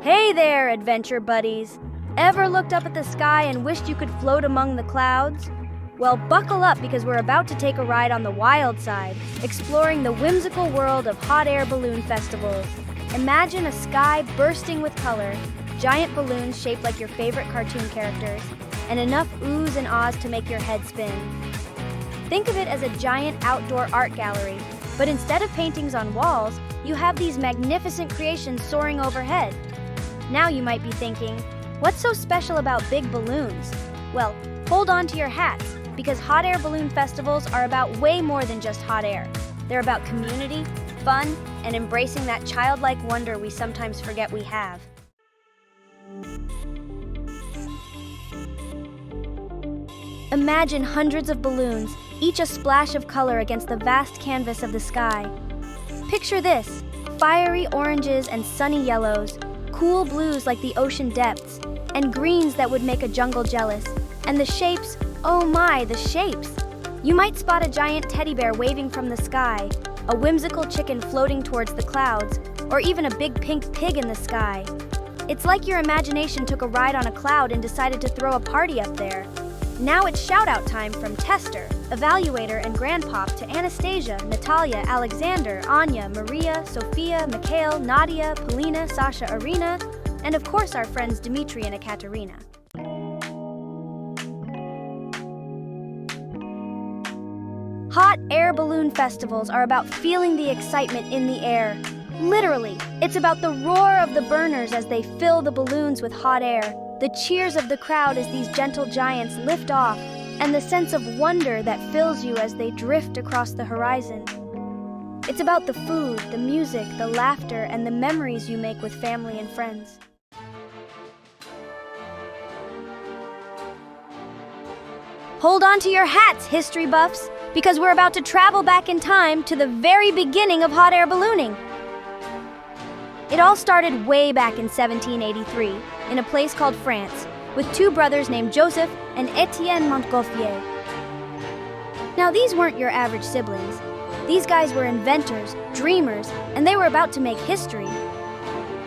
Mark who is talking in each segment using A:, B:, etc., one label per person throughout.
A: Hey there, adventure buddies! Ever looked up at the sky and wished you could float among the clouds? Well, buckle up because we're about to take a ride on the wild side, exploring the whimsical world of hot air balloon festivals. Imagine a sky bursting with color, giant balloons shaped like your favorite cartoon characters, and enough oohs and ahs to make your head spin. Think of it as a giant outdoor art gallery, but instead of paintings on walls, you have these magnificent creations soaring overhead. Now you might be thinking, what's so special about big balloons? Well, hold on to your hats, because hot air balloon festivals are about way more than just hot air. They're about community, fun, and embracing that childlike wonder we sometimes forget we have. Imagine hundreds of balloons, each a splash of color against the vast canvas of the sky. Picture this: fiery oranges and sunny yellows, cool blues like the ocean depths, and greens that would make a jungle jealous. And the shapes, oh my, the shapes! You might spot a giant teddy bear waving from the sky, a whimsical chicken floating towards the clouds, or even a big pink pig in the sky. It's like your imagination took a ride on a cloud and decided to throw a party up there. Now it's shout-out time from Tester, Evaluator, and Grandpop to Anastasia, Natalia, Alexander, Anya, Maria, Sophia, Mikhail, Nadia, Polina, Sasha, Arena, and of course our friends Dmitry and Ekaterina. Hot air balloon festivals are about feeling the excitement in the air. Literally, it's about the roar of the burners as they fill the balloons with hot air, the cheers of the crowd as these gentle giants lift off, and the sense of wonder that fills you as they drift across the horizon. It's about the food, the music, the laughter, and the memories you make with family and friends. Hold on to your hats, history buffs, because we're about to travel back in time to the very beginning of hot air ballooning. It all started way back in 1783 in a place called France, with two brothers named Joseph and Etienne Montgolfier. Now, these weren't your average siblings. These guys were inventors, dreamers, and they were about to make history.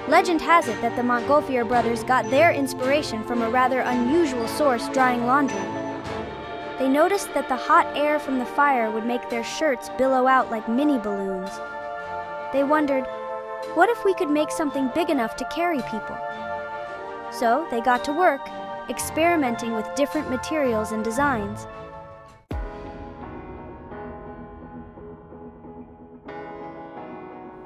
A: Legend has it that the Montgolfier brothers got their inspiration from a rather unusual source drying laundry. They noticed that the hot air from the fire would make their shirts billow out like mini balloons. They wondered, what if we could make something big enough to carry people? So they got to work, experimenting with different materials and designs.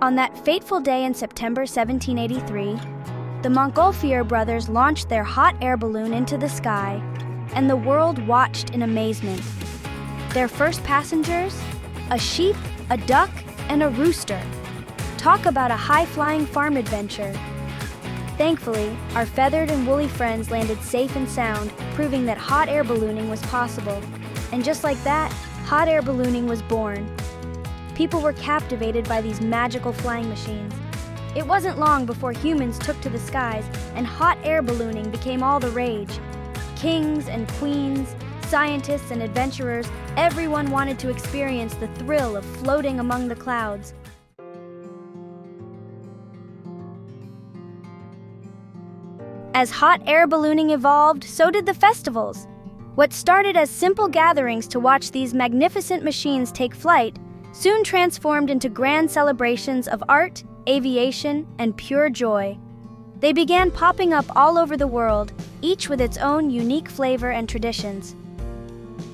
A: On that fateful day in September 1783, the Montgolfier brothers launched their hot air balloon into the sky, and the world watched in amazement. Their first passengers? A sheep, a duck, and a rooster. Talk about a high-flying farm adventure. Thankfully, our feathered and woolly friends landed safe and sound, proving that hot air ballooning was possible. And just like that, hot air ballooning was born. People were captivated by these magical flying machines. It wasn't long before humans took to the skies, and hot air ballooning became all the rage. Kings and queens, scientists and adventurers, everyone wanted to experience the thrill of floating among the clouds. As hot air ballooning evolved, so did the festivals. What started as simple gatherings to watch these magnificent machines take flight soon transformed into grand celebrations of art, aviation, and pure joy. They began popping up all over the world, each with its own unique flavor and traditions.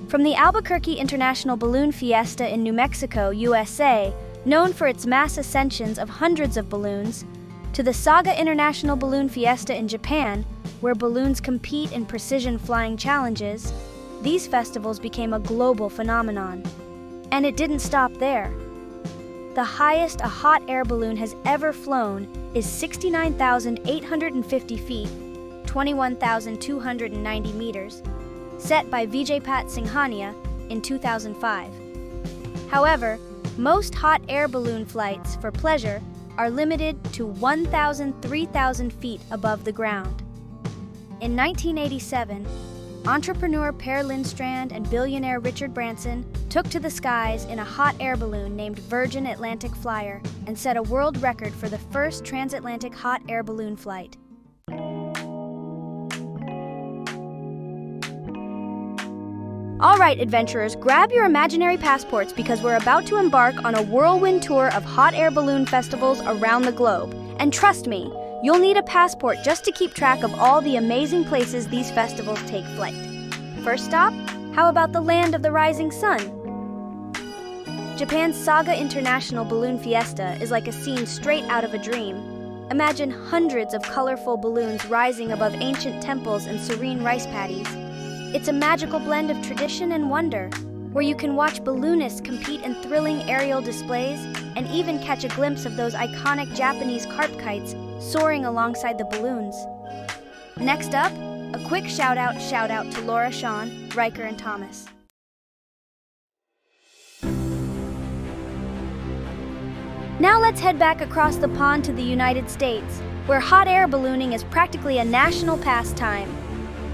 A: From the Albuquerque International Balloon Fiesta in New Mexico, USA, known for its mass ascensions of hundreds of balloons, to the Saga International Balloon Fiesta in Japan, where balloons compete in precision flying challenges, these festivals became a global phenomenon. And it didn't stop there. The highest a hot air balloon has ever flown is 69,850 feet, 21,290 meters, set by Vijaypat Singhania in 2005. However, most hot air balloon flights for pleasure are limited to 3,000 feet above the ground. In 1987, entrepreneur Per Lindstrand and billionaire Richard Branson took to the skies in a hot air balloon named Virgin Atlantic Flyer and set a world record for the first transatlantic hot air balloon flight. All right, adventurers, grab your imaginary passports because we're about to embark on a whirlwind tour of hot air balloon festivals around the globe. And trust me, you'll need a passport just to keep track of all the amazing places these festivals take flight. First stop, how about the land of the rising sun? Japan's Saga International Balloon Fiesta is like a scene straight out of a dream. Imagine hundreds of colorful balloons rising above ancient temples and serene rice paddies. It's a magical blend of tradition and wonder, where you can watch balloonists compete in thrilling aerial displays and even catch a glimpse of those iconic Japanese carp kites soaring alongside the balloons. Next up, a quick shout out to Laura, Sean, Riker, and Thomas. Now let's head back across the pond to the United States, where hot air ballooning is practically a national pastime.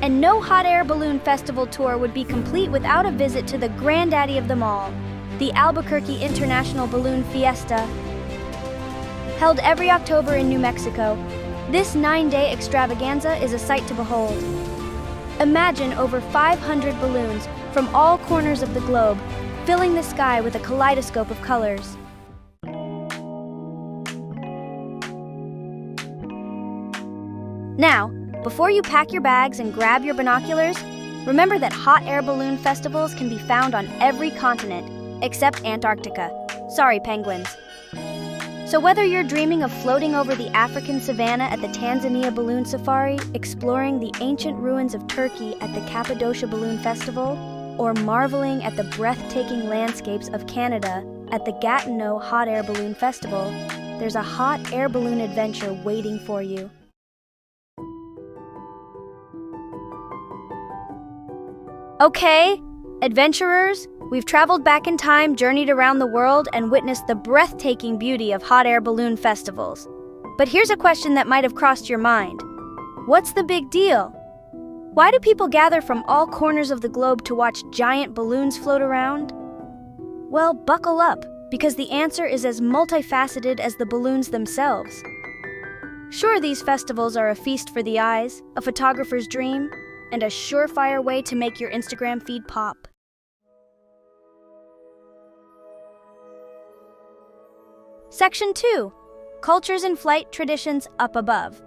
A: And no hot air balloon festival tour would be complete without a visit to the granddaddy of them all, the Albuquerque International Balloon Fiesta. Held every October in New Mexico, this 9-day extravaganza is a sight to behold. Imagine over 500 balloons from all corners of the globe, filling the sky with a kaleidoscope of colors. Now, before you pack your bags and grab your binoculars, remember that hot air balloon festivals can be found on every continent, except Antarctica. Sorry, penguins. So whether you're dreaming of floating over the African savanna at the Tanzania Balloon Safari, exploring the ancient ruins of Turkey at the Cappadocia Balloon Festival, or marveling at the breathtaking landscapes of Canada at the Gatineau Hot Air Balloon Festival, there's a hot air balloon adventure waiting for you. Okay, adventurers, we've traveled back in time, journeyed around the world, and witnessed the breathtaking beauty of hot air balloon festivals. But here's a question that might have crossed your mind. What's the big deal? Why do people gather from all corners of the globe to watch giant balloons float around? Well, buckle up, because the answer is as multifaceted as the balloons themselves. Sure, these festivals are a feast for the eyes, a photographer's dream, and a surefire way to make your Instagram feed pop. Section 2. Cultures in Flight Traditions Up Above.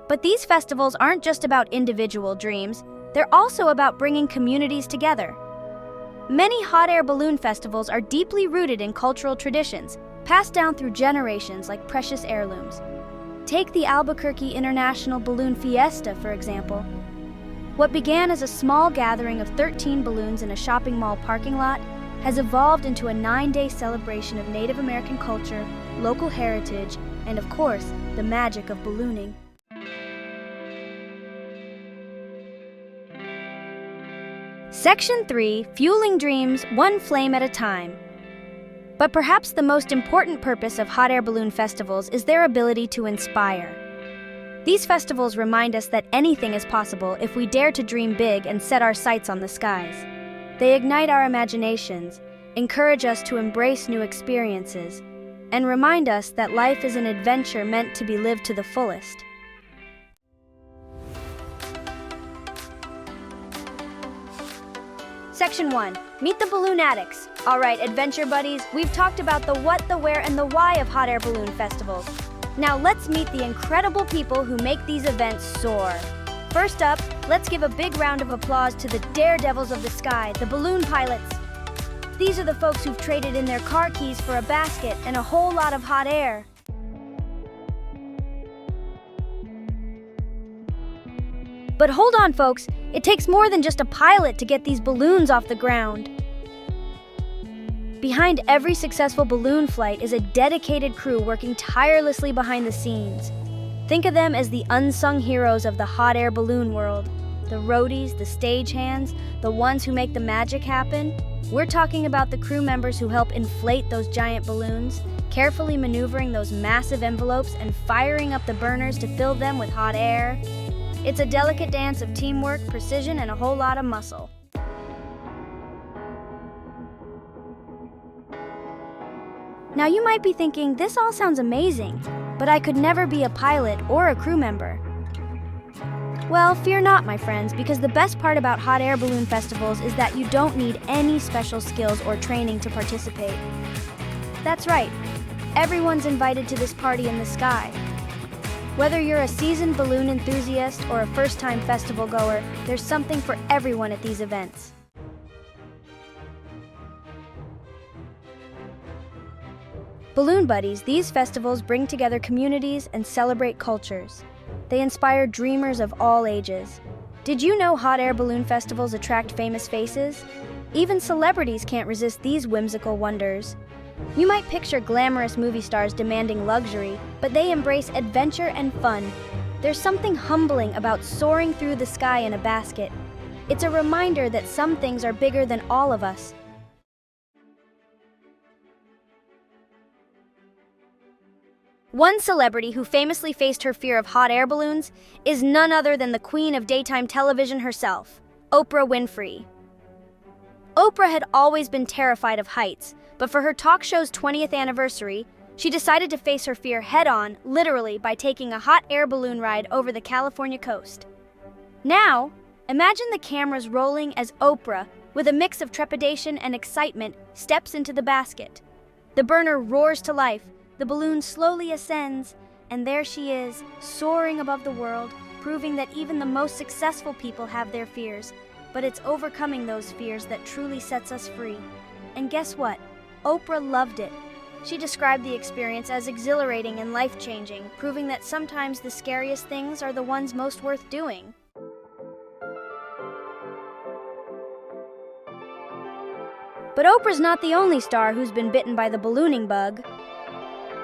A: But these festivals aren't just about individual dreams, they're also about bringing communities together. Many hot air balloon festivals are deeply rooted in cultural traditions, passed down through generations like precious heirlooms. Take the Albuquerque International Balloon Fiesta, for example. What began as a small gathering of 13 balloons in a shopping mall parking lot has evolved into a 9-day celebration of Native American culture, local heritage, and of course, the magic of ballooning. Section 3, Fueling Dreams, One Flame at a Time. But perhaps the most important purpose of hot air balloon festivals is their ability to inspire. These festivals remind us that anything is possible if we dare to dream big and set our sights on the skies. They ignite our imaginations, encourage us to embrace new experiences, and remind us that life is an adventure meant to be lived to the fullest. Section 1. Meet the Balloon Addicts. All right, adventure buddies, we've talked about the what, the where, and the why of hot air balloon festivals. Now let's meet the incredible people who make these events soar. First up, let's give a big round of applause to the daredevils of the sky, the balloon pilots. These are the folks who've traded in their car keys for a basket and a whole lot of hot air. But hold on, folks. It takes more than just a pilot to get these balloons off the ground. Behind every successful balloon flight is a dedicated crew working tirelessly behind the scenes. Think of them as the unsung heroes of the hot air balloon world. The roadies, the stagehands, the ones who make the magic happen. We're talking about the crew members who help inflate those giant balloons, carefully maneuvering those massive envelopes and firing up the burners to fill them with hot air. It's a delicate dance of teamwork, precision, and a whole lot of muscle. Now you might be thinking, this all sounds amazing, but I could never be a pilot or a crew member. Well, fear not, my friends, because the best part about hot air balloon festivals is that you don't need any special skills or training to participate. That's right, everyone's invited to this party in the sky. Whether you're a seasoned balloon enthusiast or a first-time festival goer, there's something for everyone at these events. Balloon Buddies, these festivals bring together communities and celebrate cultures. They inspire dreamers of all ages. Did you know hot air balloon festivals attract famous faces? Even celebrities can't resist these whimsical wonders. You might picture glamorous movie stars demanding luxury, but they embrace adventure and fun. There's something humbling about soaring through the sky in a basket. It's a reminder that some things are bigger than all of us. One celebrity who famously faced her fear of hot air balloons is none other than the queen of daytime television herself, Oprah Winfrey. Oprah had always been terrified of heights, but for her talk show's 20th anniversary, she decided to face her fear head-on, literally by taking a hot air balloon ride over the California coast. Now, imagine the cameras rolling as Oprah, with a mix of trepidation and excitement, steps into the basket. The burner roars to life, the balloon slowly ascends, and there she is, soaring above the world, proving that even the most successful people have their fears, but it's overcoming those fears that truly sets us free. And guess what? Oprah loved it. She described the experience as exhilarating and life-changing, proving that sometimes the scariest things are the ones most worth doing. But Oprah's not the only star who's been bitten by the ballooning bug.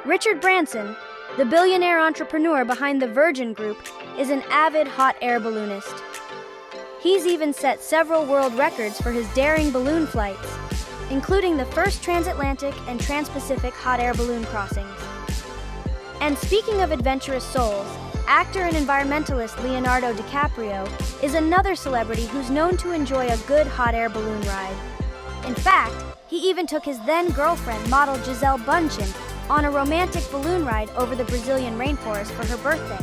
A: Richard Branson, the billionaire entrepreneur behind the Virgin Group, is an avid hot air balloonist. He's even set several world records for his daring balloon flights, including the first transatlantic and trans-Pacific hot air balloon crossings. And speaking of adventurous souls, actor and environmentalist Leonardo DiCaprio is another celebrity who's known to enjoy a good hot air balloon ride. In fact, he even took his then-girlfriend, model Gisele Bündchen, on a romantic balloon ride over the Brazilian rainforest for her birthday.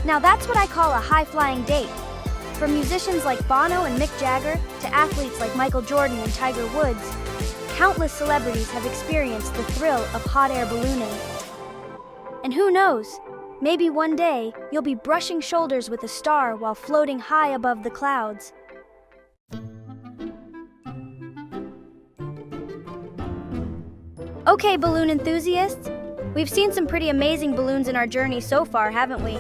A: Now that's what I call a high-flying date. From musicians like Bono and Mick Jagger to athletes like Michael Jordan and Tiger Woods, countless celebrities have experienced the thrill of hot air ballooning. And who knows, maybe one day you'll be brushing shoulders with a star while floating high above the clouds. Okay, balloon enthusiasts, we've seen some pretty amazing balloons in our journey so far, haven't we?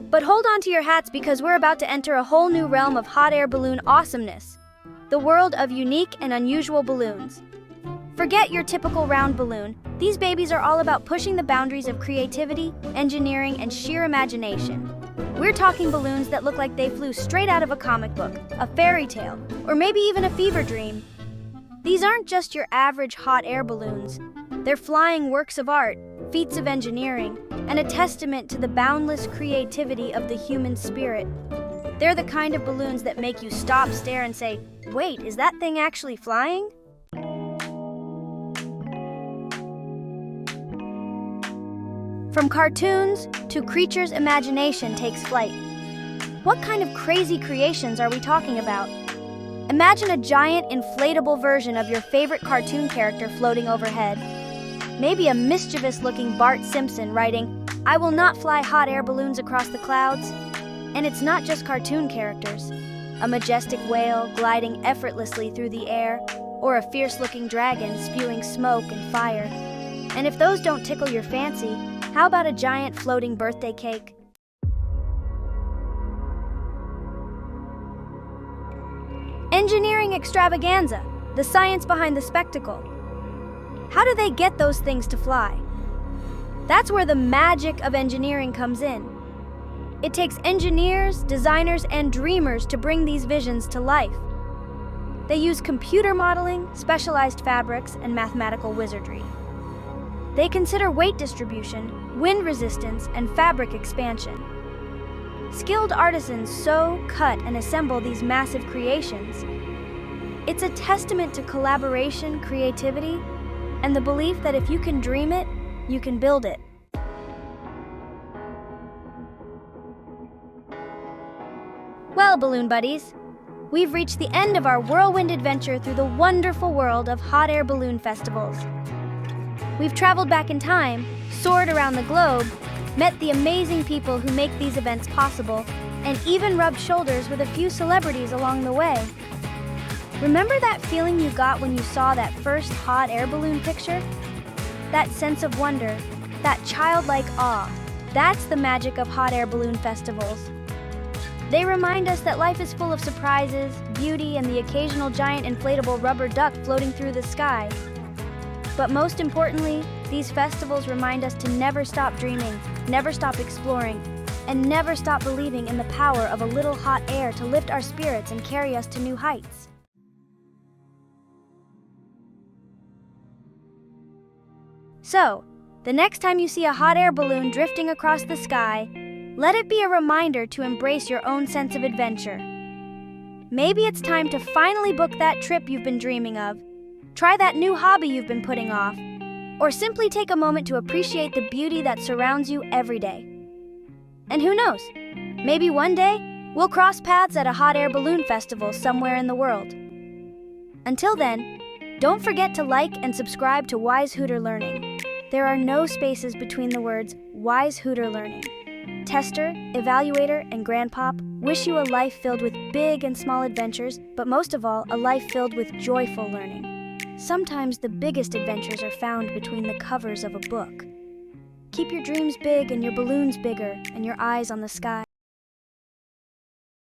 A: But hold on to your hats because we're about to enter a whole new realm of hot air balloon awesomeness, the world of unique and unusual balloons. Forget your typical round balloon. These babies are all about pushing the boundaries of creativity, engineering, and sheer imagination. We're talking balloons that look like they flew straight out of a comic book, a fairy tale, or maybe even a fever dream. These aren't just your average hot air balloons. They're flying works of art, feats of engineering, and a testament to the boundless creativity of the human spirit. They're the kind of balloons that make you stop, stare, and say, "Wait, is that thing actually flying?" From cartoons to creatures' imagination takes flight. What kind of crazy creations are we talking about? Imagine a giant inflatable version of your favorite cartoon character floating overhead. Maybe a mischievous-looking Bart Simpson writing, "I will not fly hot air balloons across the clouds." And it's not just cartoon characters. A majestic whale gliding effortlessly through the air, or a fierce-looking dragon spewing smoke and fire. And if those don't tickle your fancy, how about a giant floating birthday cake? Engineering extravaganza, the science behind the spectacle. How do they get those things to fly? That's where the magic of engineering comes in. It takes engineers, designers, and dreamers to bring these visions to life. They use computer modeling, specialized fabrics, and mathematical wizardry. They consider weight distribution, wind resistance, and fabric expansion. Skilled artisans sew, cut, and assemble these massive creations. It's a testament to collaboration, creativity, and the belief that if you can dream it, you can build it. Well, balloon buddies, we've reached the end of our whirlwind adventure through the wonderful world of hot air balloon festivals. We've traveled back in time, soared around the globe, met the amazing people who make these events possible, and even rubbed shoulders with a few celebrities along the way. Remember that feeling you got when you saw that first hot air balloon picture? That sense of wonder, that childlike awe, that's the magic of hot air balloon festivals. They remind us that life is full of surprises, beauty, and the occasional giant inflatable rubber duck floating through the sky. But most importantly, these festivals remind us to never stop dreaming, never stop exploring, and never stop believing in the power of a little hot air to lift our spirits and carry us to new heights. So, the next time you see a hot air balloon drifting across the sky, let it be a reminder to embrace your own sense of adventure. Maybe it's time to finally book that trip you've been dreaming of, try that new hobby you've been putting off, or simply take a moment to appreciate the beauty that surrounds you every day. And who knows, maybe one day we'll cross paths at a hot air balloon festival somewhere in the world. Until then, don't forget to like and subscribe to Wise Hooter Learning. There are no spaces between the words Wise Hooter Learning. Tester, Evaluator, and Grandpop wish you a life filled with big and small adventures, but most of all, a life filled with joyful learning. Sometimes the biggest adventures are found between the covers of a book. Keep your dreams big and your balloons bigger and your eyes on the sky.